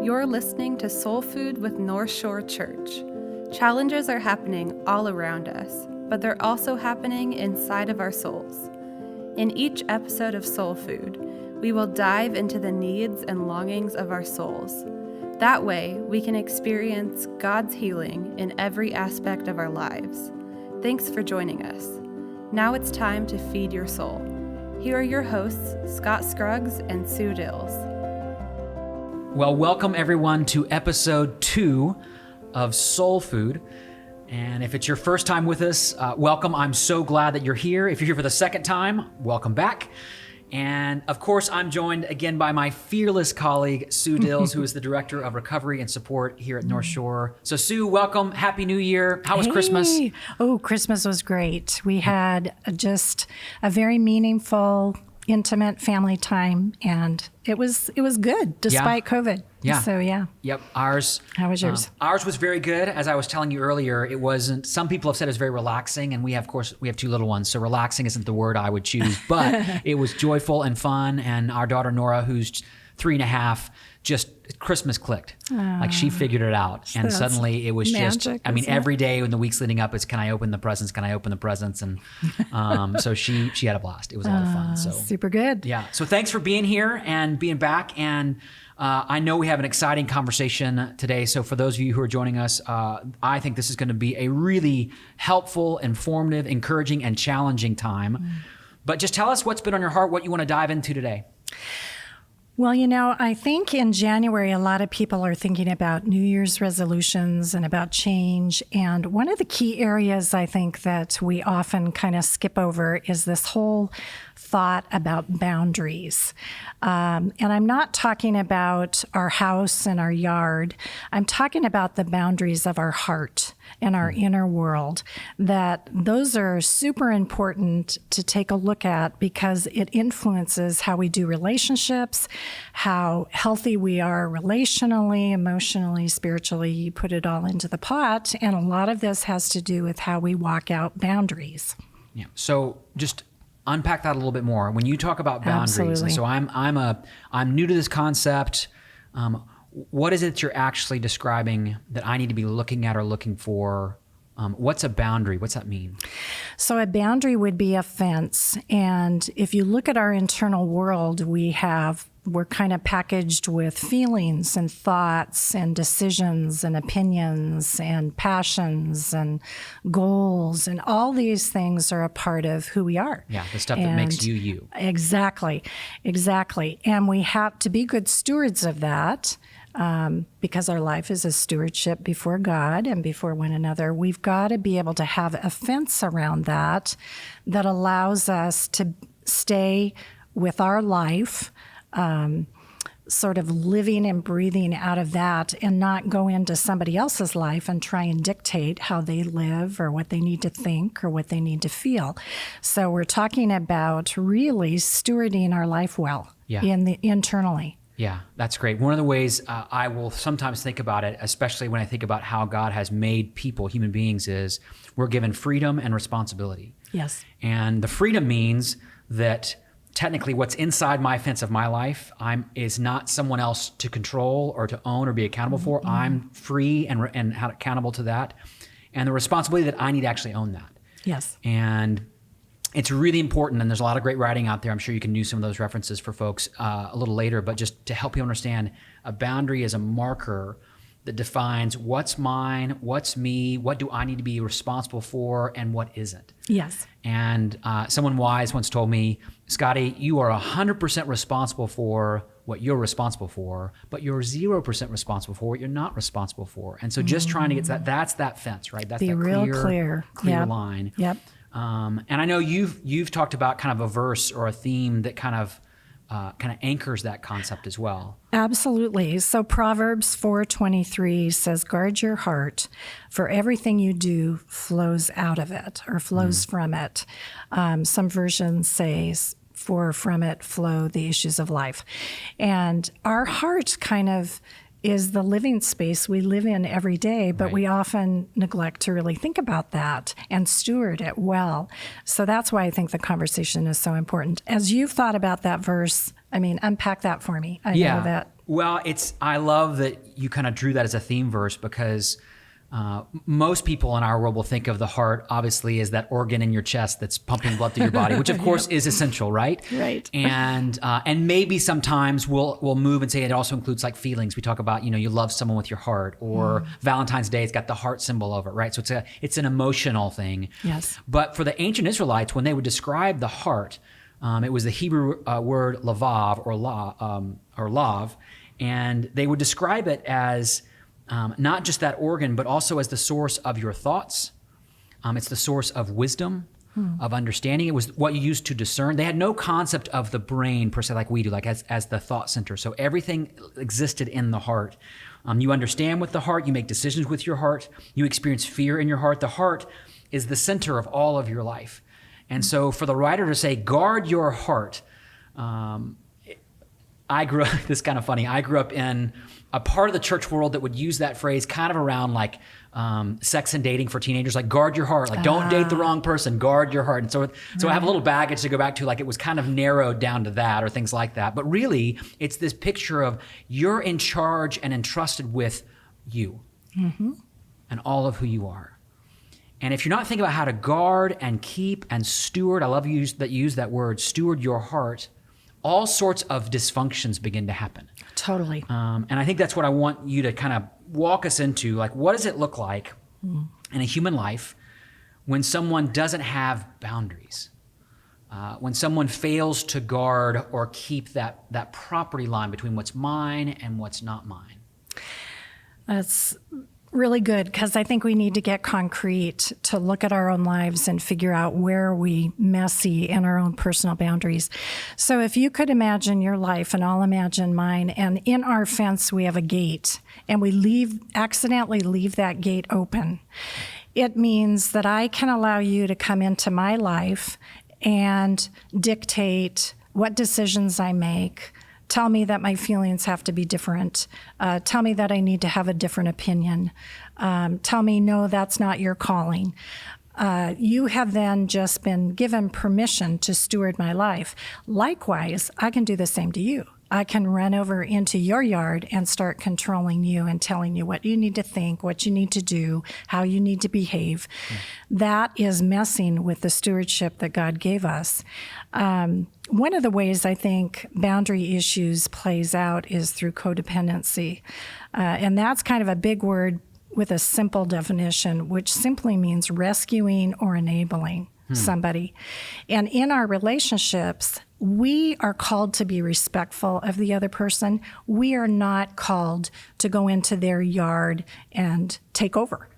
You're listening to Soul Food with North Shore Church. Challenges are happening all around us, but they're also happening inside of our souls. In each episode of Soul Food, we will dive into the needs and longings of our souls. That way, we can experience God's healing in every aspect of our lives. Thanks for joining us. Now it's time to feed your soul. Here are your hosts, Scott Scruggs and Sue Dills. Well, welcome everyone to episode 2 of Soul Food. And if it's your first time with us, welcome. I'm so glad that you're here. If you're here for the second time, welcome back. And of course, I'm joined again by my fearless colleague, Sue Dills, who is the Director of Recovery and Support here at North Shore. So Sue, welcome. Happy New Year. How was Christmas? Oh, Christmas was great. We had just a very meaningful, intimate family time, and it was good despite COVID. Yeah. So yeah. Yep. Ours. How was yours? Ours was very good. As I was telling you earlier, it wasn't. Some people have said it was very relaxing, and we have 2 little ones, so relaxing isn't the word I would choose. But it was joyful and fun. And our daughter Nora, who's 3.5, just Christmas clicked. Like she figured it out, and suddenly it was magic, just. Every day in the weeks leading up, it's can I open the presents? Can I open the presents? And so she had a blast. It was a lot of fun. So super good. Yeah. So thanks for being here and being back. And I know we have an exciting conversation today. So for those of you who are joining us, I think this is going to be a really helpful, informative, encouraging, and challenging time. But just tell us what's been on your heart, what you want to dive into today. Well, I think in January, a lot of people are thinking about New Year's resolutions and about change. And one of the key areas I think that we often kind of skip over is this whole thought about boundaries. And I'm not talking about our house and our yard. I'm talking about the boundaries of our heart and our inner world, that those are super important to take a look at because it influences how we do relationships, how healthy we are relationally, emotionally, spiritually. You put it all into the pot. And a lot of this has to do with how we walk out boundaries. Yeah. So just unpack that a little bit more. When you talk about boundaries, Absolutely. so I'm new to this concept. What is it that you're actually describing that I need to be looking at or looking for? What's a boundary? What's that mean? So a boundary would be a fence. And if you look at our internal world, we're kind of packaged with feelings and thoughts and decisions and opinions and passions and goals. And all these things are a part of who we are. Yeah, the stuff that makes you you. Exactly. And we have to be good stewards of that. Because our life is a stewardship before God and before one another, we've got to be able to have a fence around that allows us to stay with our life, sort of living and breathing out of that and not go into somebody else's life and try and dictate how they live or what they need to think or what they need to feel. So we're talking about really stewarding our life well internally. Yeah, that's great. One of the ways I will sometimes think about it, especially when I think about how God has made people, human beings, is we're given freedom and responsibility. Yes. And the freedom means that technically what's inside my fence of my life is not someone else to control or to own or be accountable for. I'm free and accountable to that. And the responsibility that I need to actually own that. Yes. And it's really important, and there's a lot of great writing out there. I'm sure you can use some of those references for folks a little later, but just to help you understand, a boundary is a marker that defines what's mine, what's me, what do I need to be responsible for, and what isn't. Yes. And someone wise once told me, Scotty, you are 100% responsible for what you're responsible for, but you're 0% responsible for what you're not responsible for. And so just trying to get that's that fence, right? That's be that real clear line. Yep. And I know you've talked about kind of a verse or a theme that kind of anchors that concept as well. Absolutely. So Proverbs 4:23 says, "Guard your heart, for everything you do flows out of it or flows from it." Some versions say, "For from it flow the issues of life," and our heart kind of is the living space we live in every day, but we often neglect to really think about that and steward it well. So that's why I think the conversation is so important. As you've thought about that verse, unpack that for me. I know that Well, I love that you kind of drew that as a theme verse because most people in our world will think of the heart, obviously, as that organ in your chest that's pumping blood through your body, which of course is essential, right? Right. And maybe sometimes we'll move and say it also includes like feelings. We talk about, you love someone with your heart, or Valentine's Day, it's got the heart symbol over it, right? So it's an emotional thing. Yes. But for the ancient Israelites, when they would describe the heart, it was the Hebrew word lavav or lav, and they would describe it as not just that organ, but also as the source of your thoughts. It's the source of wisdom, of understanding. It was what you used to discern. They had no concept of the brain per se like we do, like as the thought center. So everything existed in the heart. You understand with the heart. You make decisions with your heart. You experience fear in your heart. The heart is the center of all of your life. And so for the writer to say, guard your heart, I grew up, this is kind of funny, I grew up in a part of the church world that would use that phrase kind of around like sex and dating for teenagers, like guard your heart, like don't date the wrong person, guard your heart. And so I have a little baggage to go back to, like it was kind of narrowed down to that or things like that. But really, it's this picture of you're in charge and entrusted with you and all of who you are. And if you're not thinking about how to guard and keep and steward, I love you use that word, steward your heart, all sorts of dysfunctions begin to happen. Totally. And I think that's what I want you to kind of walk us into. Like, what does it look like in a human life when someone doesn't have boundaries? When someone fails to guard or keep that property line between what's mine and what's not mine? That's really good, because I think we need to get concrete to look at our own lives and figure out where we messy in our own personal boundaries. So if you could imagine your life, and I'll imagine mine, and in our fence we have a gate, and we accidentally leave that gate open. It means that I can allow you to come into my life and dictate what decisions I make, tell me that my feelings have to be different, tell me that I need to have a different opinion, tell me, no, that's not your calling. You have then just been given permission to steward my life. Likewise, I can do the same to you. I can run over into your yard and start controlling you and telling you what you need to think, what you need to do, how you need to behave. That is messing with the stewardship that God gave us. One of the ways I think boundary issues plays out is through codependency. And that's kind of a big word with a simple definition, which simply means rescuing or enabling somebody. And in our relationships, we are called to be respectful of the other person. We are not called to go into their yard and take over,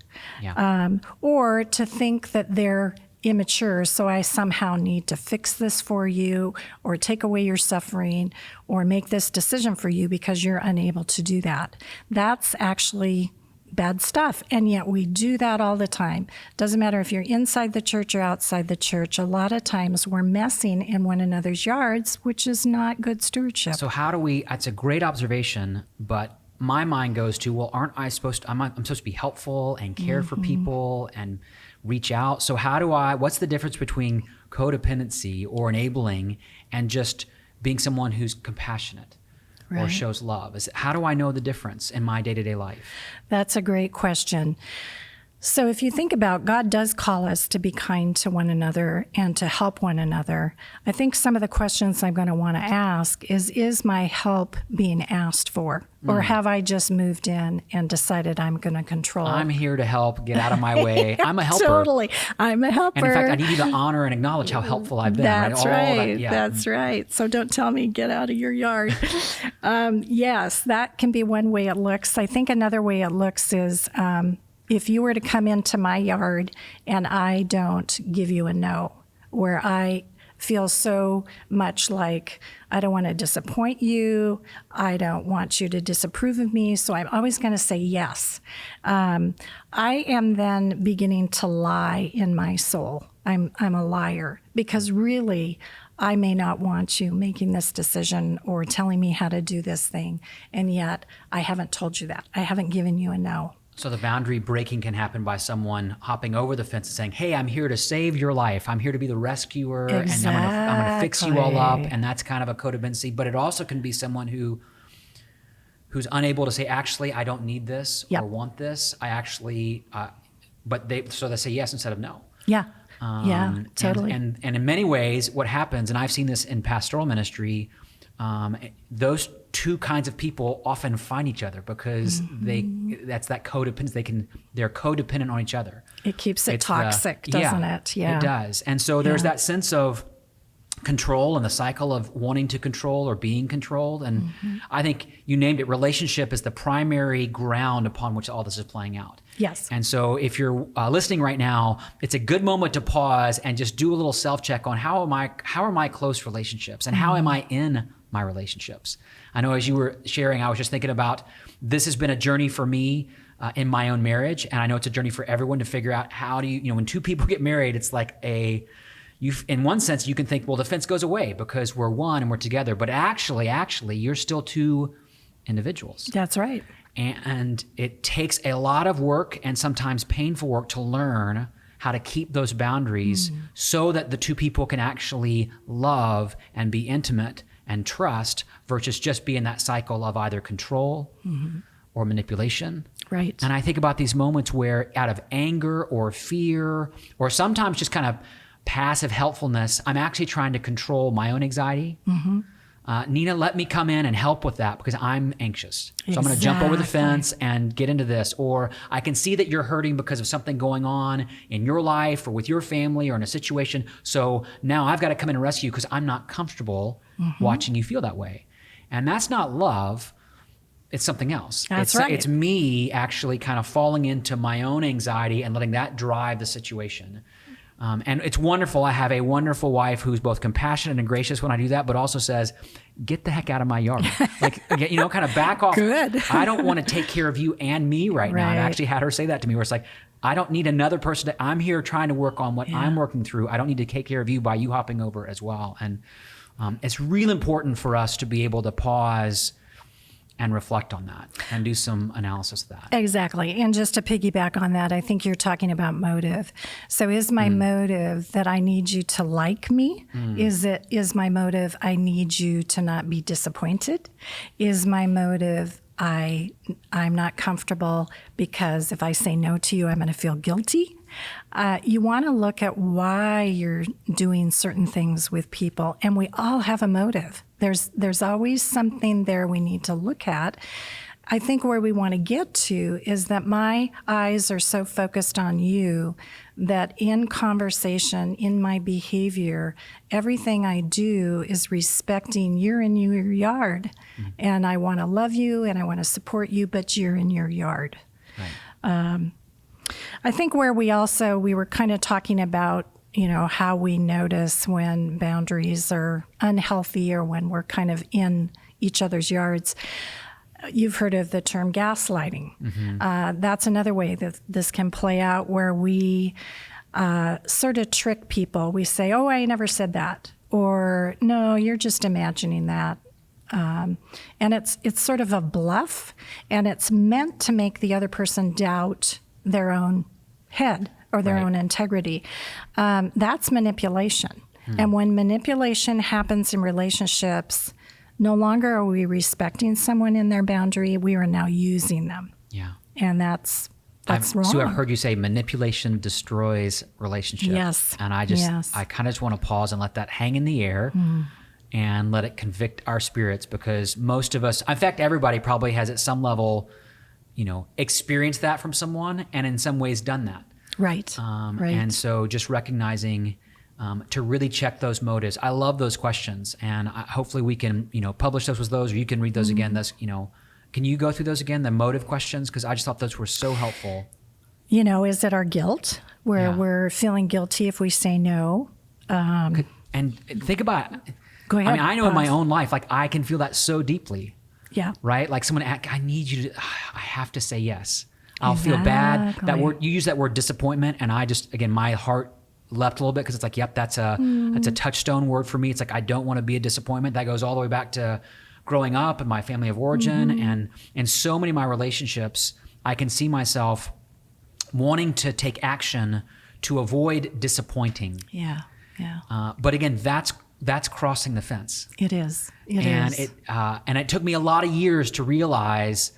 or to think that they're immature, so I somehow need to fix this for you or take away your suffering or make this decision for you because you're unable to do that. That's actually bad stuff. And yet we do that all the time. Doesn't matter if you're inside the church or outside the church. A lot of times we're messing in one another's yards, which is not good stewardship. So how do we, that's a great observation, but my mind goes to, well, aren't I supposed to, I'm supposed to be helpful and care for people and reach out. So what's the difference between codependency or enabling and just being someone who's compassionate? Right. Or shows love? How do I know the difference in my day-to-day life? That's a great question. So if you think about, God does call us to be kind to one another and to help one another. I think some of the questions I'm going to want to ask is my help being asked for? Or have I just moved in and decided I'm going to control? I'm here to help, get out of my way. I'm a helper. Totally. I'm a helper. And in fact, I need you to honor and acknowledge how helpful I've been. That's right. Yeah. That's right. So don't tell me, get out of your yard. Yes, that can be one way it looks. I think another way it looks is if you were to come into my yard and I don't give you a no, where I feel so much like I don't want to disappoint you, I don't want you to disapprove of me, so I'm always going to say yes. I am then beginning to lie in my soul. I'm a liar, because really I may not want you making this decision or telling me how to do this thing, and yet I haven't told you that. I haven't given you a no. So the boundary breaking can happen by someone hopping over the fence and saying, hey, I'm here to save your life. I'm here to be the rescuer. Exactly. And I'm going to fix you all up. And that's kind of a codependency. But it also can be someone who who's unable to say, actually, I don't need this Yep. or want this. I actually, but they say yes instead of no. Yeah. Totally. And in many ways, what happens, and I've seen this in pastoral ministry, those two kinds of people often find each other because that's that codependence. They're codependent on each other. It keeps it toxic, doesn't it? Yeah, it does. And so there's that sense of control and the cycle of wanting to control or being controlled. And I think you named it, relationship is the primary ground upon which all this is playing out. Yes. And so if you're listening right now, it's a good moment to pause and just do a little self-check on how are my close relationships and how am I in my relationships? I know as you were sharing, I was just thinking about this has been a journey for me in my own marriage. And I know it's a journey for everyone to figure out how do you when two people get married, it's like in one sense, you can think, well, the fence goes away because we're one and we're together. But actually, you're still two individuals. That's right. And it takes a lot of work and sometimes painful work to learn how to keep those boundaries so that the two people can actually love and be intimate and trust versus just be in that cycle of either control or manipulation. Right. And I think about these moments where out of anger or fear or sometimes just kind of passive helpfulness, I'm actually trying to control my own anxiety. Nina, let me come in and help with that because I'm anxious. So I'm going to jump over the fence and get into this. Or I can see that you're hurting because of something going on in your life or with your family or in a situation. So now I've got to come in and rescue you because I'm not comfortable watching you feel that way. And that's not love. It's something else. That's right. It's me actually kind of falling into my own anxiety and letting that drive the situation. And it's wonderful. I have a wonderful wife who's both compassionate and gracious when I do that, but also says, get the heck out of my yard. Like, kind of back off. Good. I don't want to take care of you and me right now. I've actually had her say that to me where it's like, I don't need another person. I'm here trying to work on what I'm working through. I don't need to take care of you by you hopping over as well. And it's really important for us to be able to pause and reflect on that and do some analysis of that. Exactly. And just to piggyback on that, I think you're talking about motive. So is my motive that I need you to like me? Is my motive I need you to not be disappointed? Is my motive I'm not comfortable because if I say no to you, I'm going to feel guilty? You want to look at why you're doing certain things with people, and we all have a motive. There's always something there we need to look at. I think where we want to get to is that my eyes are so focused on you that in conversation, in my behavior, everything I do is respecting you're in your yard. And I want to love you and I want to support you, but you're in your yard. Right. I think where we were kind of talking about, how we notice when boundaries are unhealthy or when we're kind of in each other's yards. You've heard of the term gaslighting. That's another way that this can play out where we sort of trick people. We say, oh, I never said that. Or, no, you're just imagining that. And it's sort of a bluff, and it's meant to make the other person doubt their own head or their own integrity. That's manipulation. And when manipulation happens in relationships, no longer are we respecting someone in their boundary, we are now using them. Yeah. And that's wrong. Sue, I've heard you say manipulation destroys relationships. Yes. And I kind of just want to pause and let that hang in the air and let it convict our spirits, because most of us, in fact, everybody probably has at some level, experienced that from someone and in some ways done that. Right. Right. And so just recognizing to really check those motives. I love those questions, and hopefully we can, publish those with those, or you can read those again. Can you go through those again, the motive questions? Because I just thought those were so helpful. Is it our guilt where we're feeling guilty if we say no? And think about, go ahead. I know in my own life, like I can feel that so deeply. Yeah. Right? Like someone, I need you to, I have to say yes. I'll feel bad. That word, you use that word disappointment, and I just, again, my heart leapt a little bit because it's like, yep, that's a touchstone word for me. It's like, I don't want to be a disappointment. That goes all the way back to growing up and my family of origin. And in so many of my relationships, I can see myself wanting to take action to avoid disappointing. Yeah. But again, that's that's crossing the fence. It is. And it took me a lot of years to realize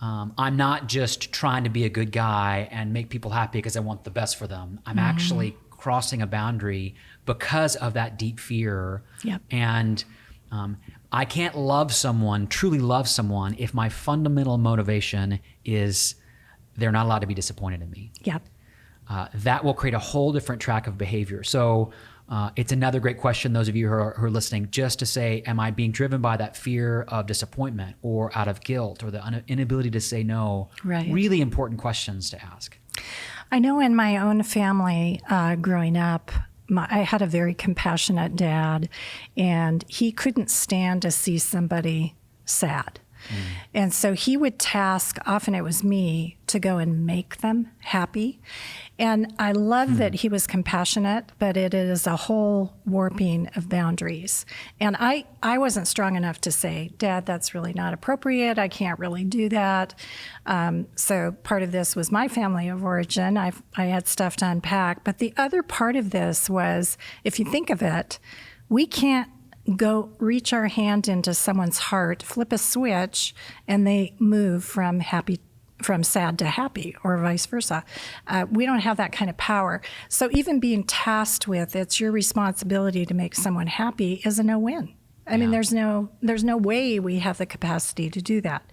I'm not just trying to be a good guy and make people happy because I want the best for them. I'm actually crossing a boundary because of that deep fear. Yep. And I can't truly love someone, if my fundamental motivation is they're not allowed to be disappointed in me. Yep. That will create a whole different track of behavior. So it's another great question, those of you who are listening, just to say, am I being driven by that fear of disappointment or out of guilt or the inability to say no? Right. Really important questions to ask. I know in my own family, growing up, I had a very compassionate dad, and he couldn't stand to see somebody sad. And so he would task, often it was me, to go and make them happy. And I love that he was compassionate, but it is a whole warping of boundaries. And I wasn't strong enough to say, Dad, that's really not appropriate. I can't really do that. So part of this was my family of origin. I had stuff to unpack. But the other part of this was, if you think of it, we can't go reach our hand into someone's heart, flip a switch, and they move from sad to happy, or vice versa. We don't have that kind of power. So even being tasked with, it's your responsibility to make someone happy, is a no-win. I mean, there's no way we have the capacity to do that.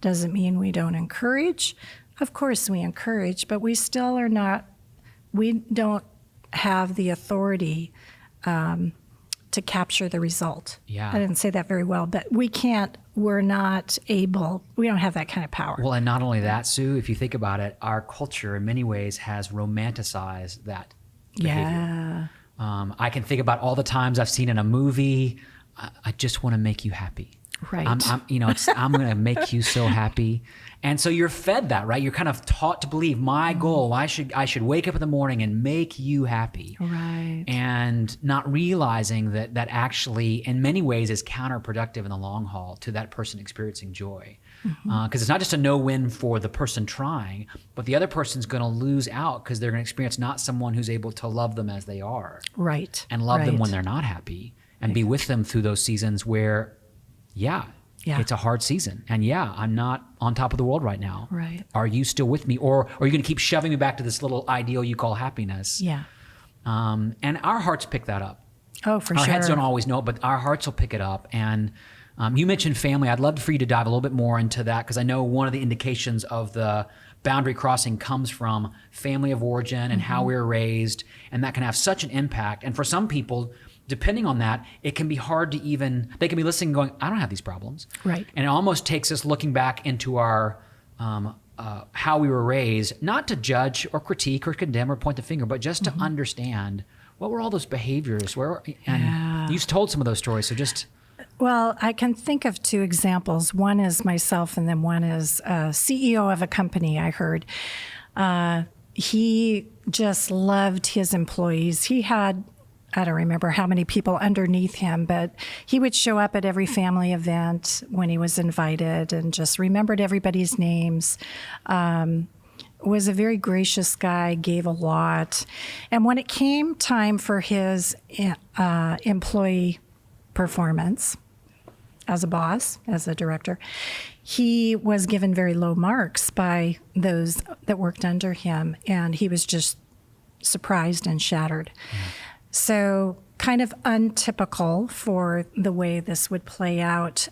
Doesn't mean we don't encourage. Of course we encourage, but we don't have the authority to capture the result. Yeah. I didn't say that very well, but we don't have that kind of power. Well, and not only that, Sue, if you think about it, our culture in many ways has romanticized that behavior. Yeah. I can think about all the times I've seen in a movie, I just want to make you happy. Right. I'm going to make you so happy. And so you're fed that, right? You're kind of taught to believe my goal, I should wake up in the morning and make you happy. Right. And not realizing that actually in many ways is counterproductive in the long haul to that person experiencing joy. Because it's not just a no-win for the person trying, but the other person's going to lose out because they're going to experience not someone who's able to love them as they are. Right. And love them when they're not happy and be with them through those seasons where, it's a hard season. And I'm not on top of the world right now. Right. Are you still with me? Or are you going to keep shoving me back to this little ideal you call happiness? Yeah. And our hearts pick that up. Oh, for sure. Our heads don't always know it, but our hearts will pick it up. And you mentioned family. I'd love for you to dive a little bit more into that, because I know one of the indications of the boundary crossing comes from family of origin and how we were raised. And that can have such an impact. And for some people, depending on that, it can be hard to they can be listening going, I don't have these problems. Right. And it almost takes us looking back into our, how we were raised, not to judge or critique or condemn or point the finger, but just to understand what were all those behaviors, you've told some of those stories. So just. Well, I can think of two examples. One is myself, and then one is a CEO of a company I heard. He just loved his employees. He had, I don't remember how many people underneath him, but he would show up at every family event when he was invited and just remembered everybody's names. Was a very gracious guy, gave a lot. And when it came time for his employee performance as a boss, as a director, he was given very low marks by those that worked under him, and he was just surprised and shattered. So kind of untypical for the way this would play out.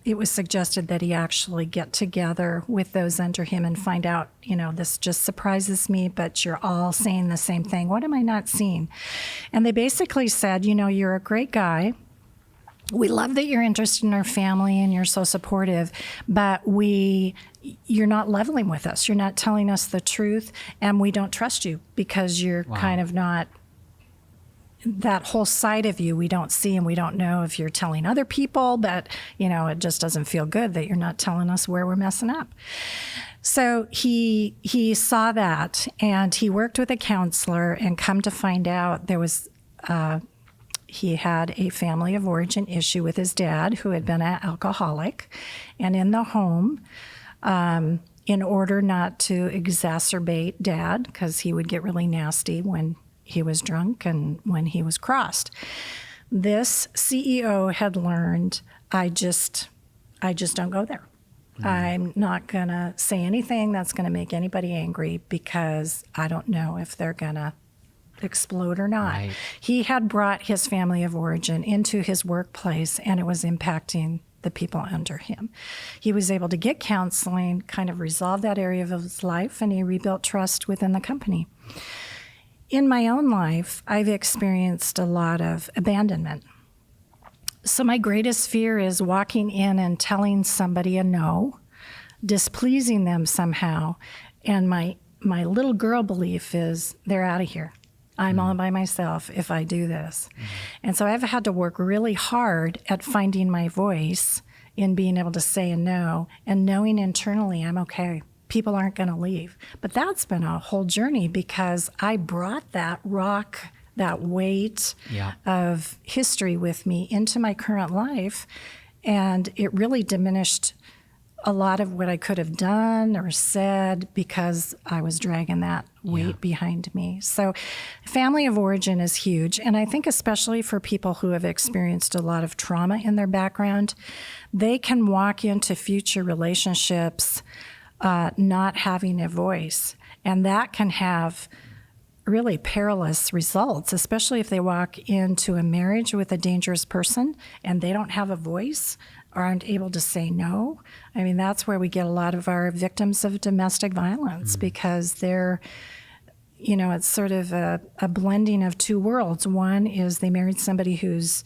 It was suggested that he actually get together with those under him and find out, this just surprises me, but you're all saying the same thing. What am I not seeing? And they basically said, you're a great guy. We love that you're interested in our family and you're so supportive, but you're not leveling with us. You're not telling us the truth, and we don't trust you because you're kind of not, that whole side of you we don't see, and we don't know if you're telling other people, but it just doesn't feel good that you're not telling us where we're messing up. So he saw that, and he worked with a counselor, and come to find out there was he had a family of origin issue with his dad, who had been an alcoholic, and in the home, in order not to exacerbate Dad, because he would get really nasty when he was drunk and when he was crossed. This CEO had learned, I just don't go there. I'm not going to say anything that's going to make anybody angry because I don't know if they're going to explode or not. Right. He had brought his family of origin into his workplace, and it was impacting the people under him. He was able to get counseling, kind of resolve that area of his life, and he rebuilt trust within the company. In my own life, I've experienced a lot of abandonment. So my greatest fear is walking in and telling somebody a no, displeasing them somehow, and my little girl belief is they're out of here. I'm all by myself if I do this. And so I've had to work really hard at finding my voice in being able to say a no and knowing internally I'm okay. People aren't going to leave. But that's been a whole journey because I brought that rock, that weight of history with me into my current life, and it really diminished a lot of what I could have done or said because I was dragging that weight behind me. So family of origin is huge. And I think especially for people who have experienced a lot of trauma in their background, they can walk into future relationships not having a voice. And that can have really perilous results, especially if they walk into a marriage with a dangerous person and they don't have a voice or aren't able to say no. I mean, that's where we get a lot of our victims of domestic violence because they're, it's sort of a blending of two worlds. One is they married somebody who's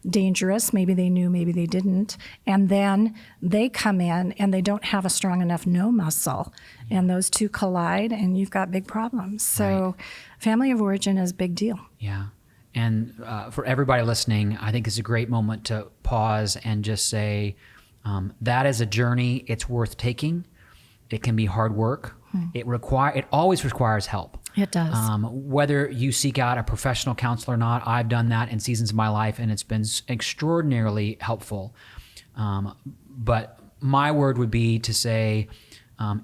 dangerous. Maybe they knew, maybe they didn't. And then they come in and they don't have a strong enough no muscle. And those two collide and you've got big problems. So family of origin is a big deal. Yeah. And for everybody listening, I think it's a great moment to pause and just say, that is a journey. It's worth taking. It can be hard work. It always requires help. It does. Whether you seek out a professional counselor or not, I've done that in seasons of my life, and it's been extraordinarily helpful. But my word would be to say,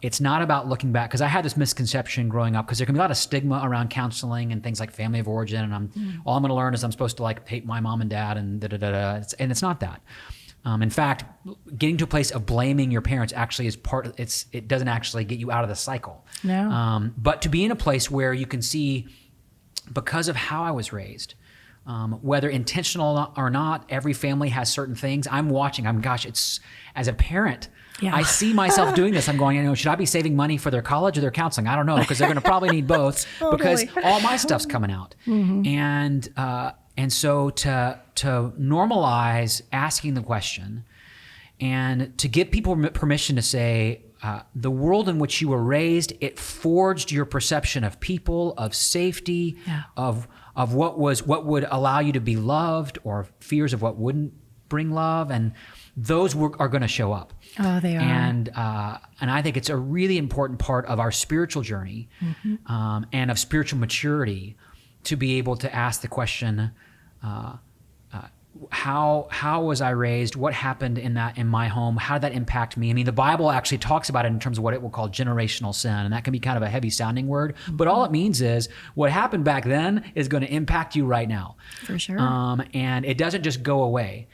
it's not about looking back, because I had this misconception growing up, because there can be a lot of stigma around counseling and things like family of origin, and all I'm going to learn is I'm supposed to hate my mom and dad and da-da-da-da. And it's not that. In fact, getting to a place of blaming your parents actually is it doesn't actually get you out of the cycle. No. But to be in a place where you can see, because of how I was raised, whether intentional or not, every family has certain things. I'm watching, it's as a parent, I see myself doing this. I'm going, should I be saving money for their college or their counseling? I don't know, because they're going to probably need both because all my stuff's coming out. And so to normalize asking the question and to give people permission to say, the world in which you were raised, it forged your perception of people, of safety, of what would allow you to be loved, or fears of what wouldn't bring love, and those are going to show up. Oh, they are. And I think it's a really important part of our spiritual journey and of spiritual maturity to be able to ask the question, how was I raised? What happened in my home? How did that impact me? I mean, the Bible actually talks about it in terms of what it will call generational sin, and that can be kind of a heavy sounding word, but all it means is what happened back then is going to impact you right now. For sure. And it doesn't just go away.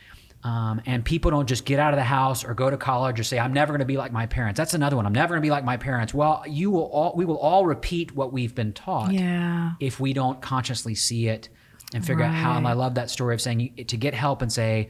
And people don't just get out of the house or go to college or say, I'm never going to be like my parents. That's another one. I'm never going to be like my parents. Well, we will all repeat what we've been taught if we don't consciously see it and figure out how. And I love that story of saying to get help and say,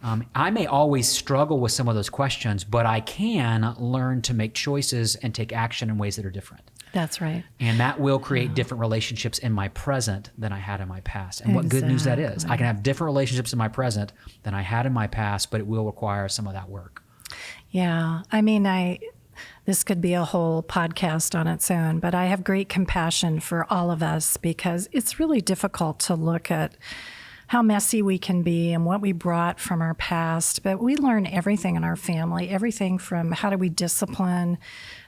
I may always struggle with some of those questions, but I can learn to make choices and take action in ways that are different. That's right. And that will create different relationships in my present than I had in my past. And what good news that is. I can have different relationships in my present than I had in my past, but it will require some of that work. Yeah. I mean, this could be a whole podcast on its own, but I have great compassion for all of us because it's really difficult to look at how messy we can be and what we brought from our past. But we learn everything in our family, everything from how do we discipline,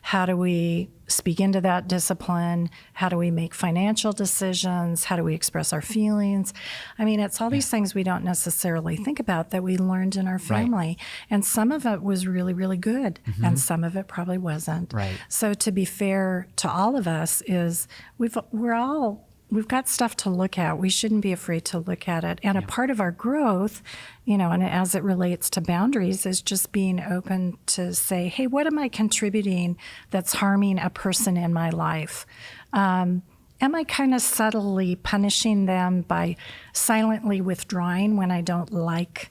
how do we speak into that discipline, how do we make financial decisions, how do we express our feelings. I mean, it's all these things we don't necessarily think about that we learned in our family. And some of it was really, really good, and some of it probably wasn't. Right. So to be fair to all of us is we're all we've got stuff to look at. We shouldn't be afraid to look at it. And a part of our growth, and as it relates to boundaries, is just being open to say, hey, what am I contributing that's harming a person in my life? Am I kind of subtly punishing them by silently withdrawing when I don't like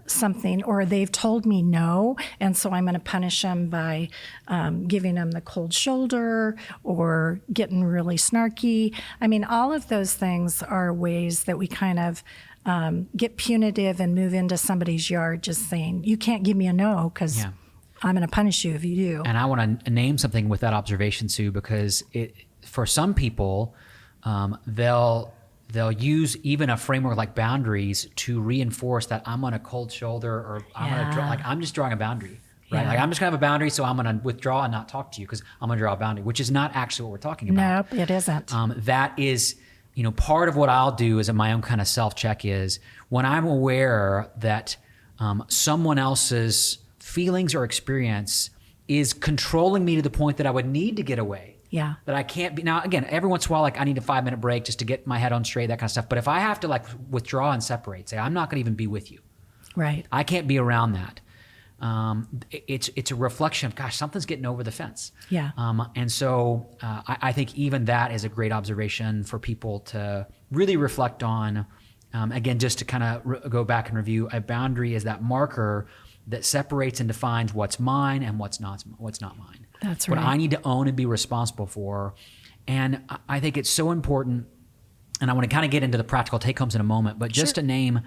something, or they've told me no, and so I'm going to punish them by giving them the cold shoulder or getting really snarky? I mean, all of those things are ways that we kind of get punitive and move into somebody's yard just saying, you can't give me a no because I'm going to punish you if you do. And I want to name something with that observation, Sue, because for some people, they'll use even a framework like boundaries to reinforce that I'm on a cold shoulder, or I'm just drawing a boundary, right? Like I'm just gonna have a boundary, so I'm gonna withdraw and not talk to you because I'm gonna draw a boundary, which is not actually what we're talking about. Nope, it isn't. That is, part of what I'll do is my own kind of self-check is when I'm aware that someone else's feelings or experience is controlling me to the point that I would need to get away. Yeah. That I can't be. Now, again, every once in a while, like I need a 5-minute break just to get my head on straight, that kind of stuff. But if I have to like withdraw and separate, say, I'm not going to even be with you. Right. I can't be around that. It's a reflection of, gosh, something's getting over the fence. Yeah. And so I think even that is a great observation for people to really reflect on. Again, just to kind of go back and review, a boundary is that marker that separates and defines what's mine and what's not mine. That's right. What I need to own and be responsible for. And I think it's so important, and I want to kind of get into the practical take-homes in a moment, but just to name,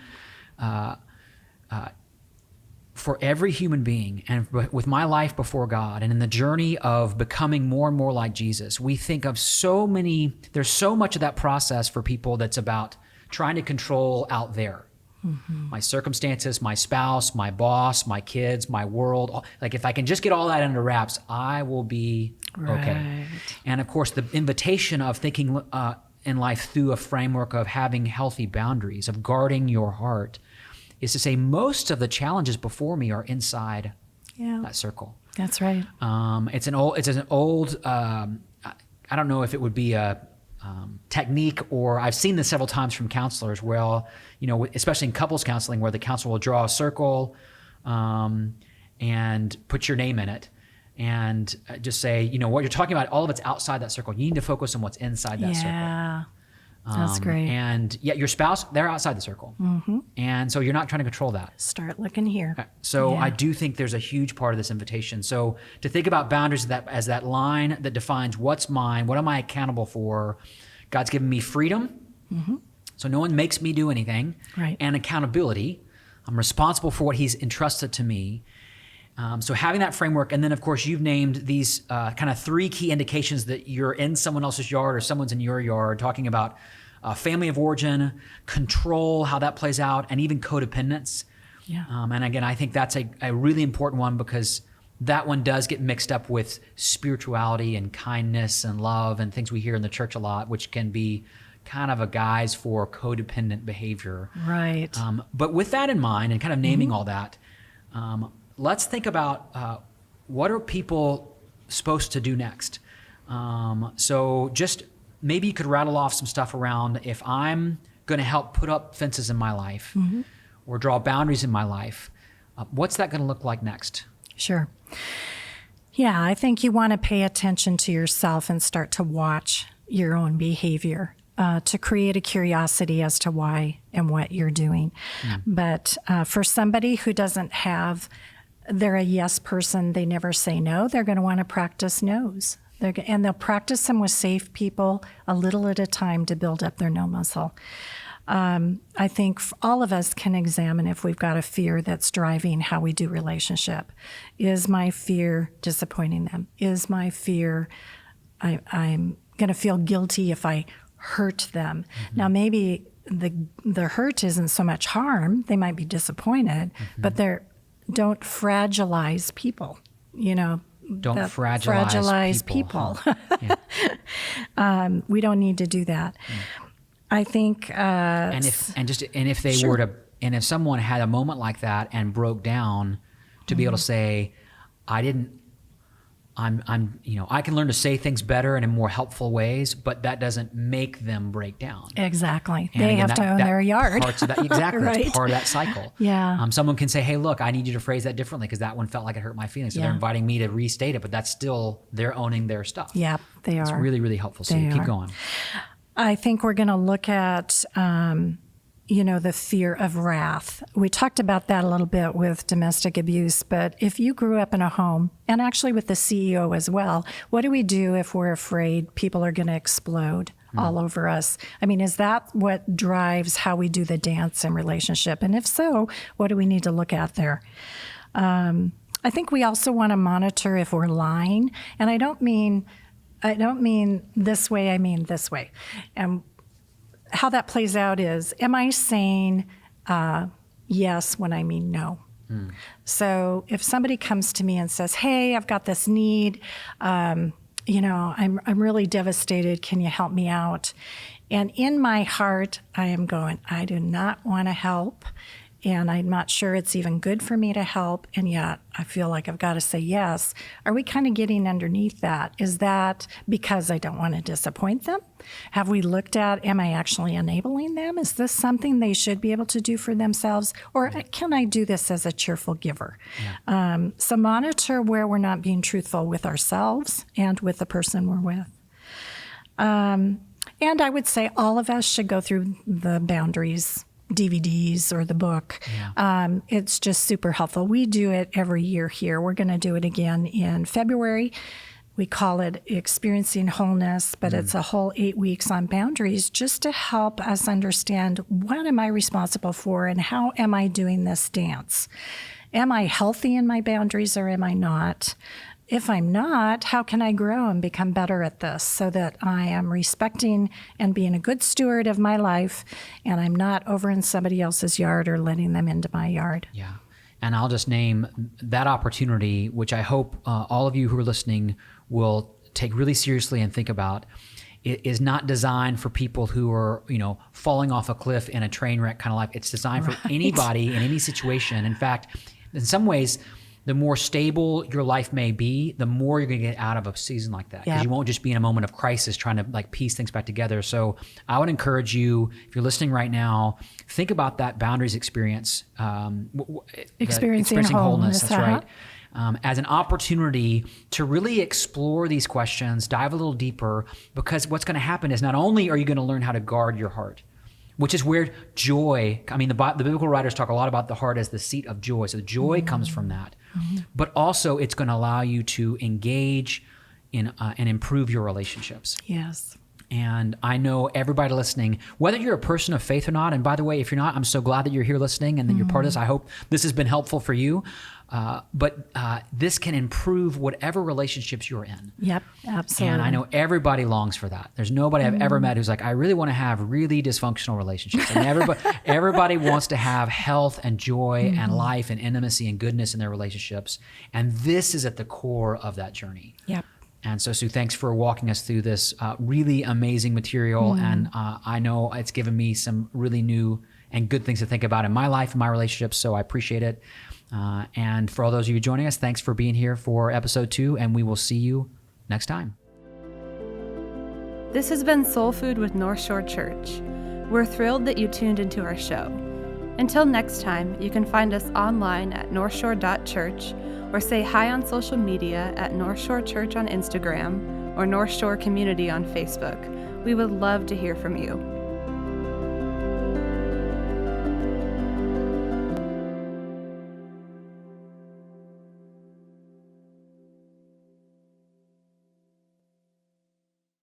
for every human being, and with my life before God, and in the journey of becoming more and more like Jesus, we think of there's so much of that process for people that's about trying to control out there. Mm-hmm. My circumstances, my spouse, my boss, my kids, my world. Like if I can just get all that under wraps, I will be okay. And of course, the invitation of thinking in life through a framework of having healthy boundaries, of guarding your heart, is to say most of the challenges before me are inside that circle. That's right. It's an old. I don't know if it would be a technique, or I've seen this several times from counselors where, especially in couples counseling, where the counselor will draw a circle and put your name in it and just say, what you're talking about, all of it's outside that circle. You need to focus on what's inside that circle. Yeah, that's great. And yet your spouse, they're outside the circle. Mm-hmm. And so you're not trying to control that. Start looking here. So I do think there's a huge part of this invitation. So to think about boundaries as that line that defines what's mine, what am I accountable for? God's given me freedom. Mm-hmm. So no one makes me do anything. Right. And accountability. I'm responsible for what he's entrusted to me. So having that framework, and then of course you've named these kind of 3 key indications that you're in someone else's yard or someone's in your yard, talking about family of origin, control, how that plays out, and even codependence. Yeah. And again, I think that's a really important one, because that one does get mixed up with spirituality and kindness and love and things we hear in the church a lot, which can be kind of a guise for codependent behavior. Right. But with that in mind and kind of naming all that, let's think about what are people supposed to do next? So just maybe you could rattle off some stuff around, if I'm going to help put up fences in my life or draw boundaries in my life, what's that going to look like next? Sure. Yeah, I think you want to pay attention to yourself and start to watch your own behavior to create a curiosity as to why and what you're doing. But for somebody who doesn't have, they're a yes person, they never say no, they're going to want to practice no's. And they'll practice them with safe people a little at a time to build up their no muscle. I think all of us can examine if we've got a fear that's driving how we do relationship. Is my fear disappointing them? Is my fear I'm going to feel guilty if I hurt them? Now, maybe the hurt isn't so much harm. They might be disappointed, but don't fragilize people, Don't fragilize people. We don't need to do that. I think, if someone had a moment like that and broke down, to be able to say, I didn't I can learn to say things better and in more helpful ways, but that doesn't make them break down. Exactly. And they again, have to own their yard. Parts of that, exactly. Right? That's part of that cycle. Yeah. Someone can say, hey, look, I need you to phrase that differently because that one felt like it hurt my feelings. So they're inviting me to restate it, but that's still, they're owning their stuff. Yeah, they are. It's really, really helpful. So keep going. I think we're going to look at, the fear of wrath. We talked about that a little bit with domestic abuse, but if you grew up in a home, and actually with the CEO as well, what do we do if we're afraid people are going to explode all over us? I mean, is that what drives how we do the dance in relationship? And if so, what do we need to look at there? I think we also want to monitor if we're lying, and I don't mean this way, I mean this way. And how that plays out is, am I saying yes when I mean no? So if somebody comes to me and says, hey, I've got this need, I'm really devastated, can you help me out? And in my heart, I am going, I do not want to help, and I'm not sure it's even good for me to help, and yet I feel like I've got to say yes. Are we kind of getting underneath that? Is that because I don't want to disappoint them? Have we looked at, am I actually enabling them? Is this something they should be able to do for themselves? Or can I do this as a cheerful giver? Yeah. So monitor where we're not being truthful with ourselves and with the person we're with. And I would say all of us should go through the boundaries DVDs or the book. Yeah. It's just super helpful. We do it every year here. We're going to do it again in February. We call it Experiencing Wholeness, but it's a whole 8 weeks on boundaries just to help us understand what am I responsible for and how am I doing this dance? Am I healthy in my boundaries or am I not? If I'm not, how can I grow and become better at this so that I am respecting and being a good steward of my life and I'm not over in somebody else's yard or letting them into my yard? Yeah. And I'll just name that opportunity, which I hope all of you who are listening will take really seriously and think about. It is not designed for people who are, falling off a cliff in a train wreck kind of life. It's designed for anybody in any situation. In fact, in some ways, the more stable your life may be, the more you're going to get out of a season like that. Because you won't just be in a moment of crisis trying to piece things back together. So I would encourage you, if you're listening right now, think about that boundaries experience. Experiencing wholeness. That's right. As an opportunity to really explore these questions, dive a little deeper, because what's going to happen is not only are you going to learn how to guard your heart, which is where joy, the biblical writers talk a lot about the heart as the seat of joy. So joy comes from that. But also it's going to allow you to engage in and improve your relationships. Yes. And I know everybody listening, whether you're a person of faith or not, and by the way, if you're not, I'm so glad that you're here listening and that you're part of this. I hope this has been helpful for you. But this can improve whatever relationships you're in. Yep, absolutely. And I know everybody longs for that. There's nobody I've ever met who's like, I really want to have really dysfunctional relationships. And everybody wants to have health and joy and life and intimacy and goodness in their relationships. And this is at the core of that journey. Yep. And so, Sue, thanks for walking us through this really amazing material. And I know it's given me some really new and good things to think about in my life and my relationships. So I appreciate it. And for all those of you joining us, thanks for being here for episode 2, and we will see you next time. This has been Soul Food with North Shore Church. We're thrilled that you tuned into our show. Until next time, you can find us online at northshore.church or say hi on social media at North Shore Church on Instagram or North Shore Community on Facebook. We would love to hear from you.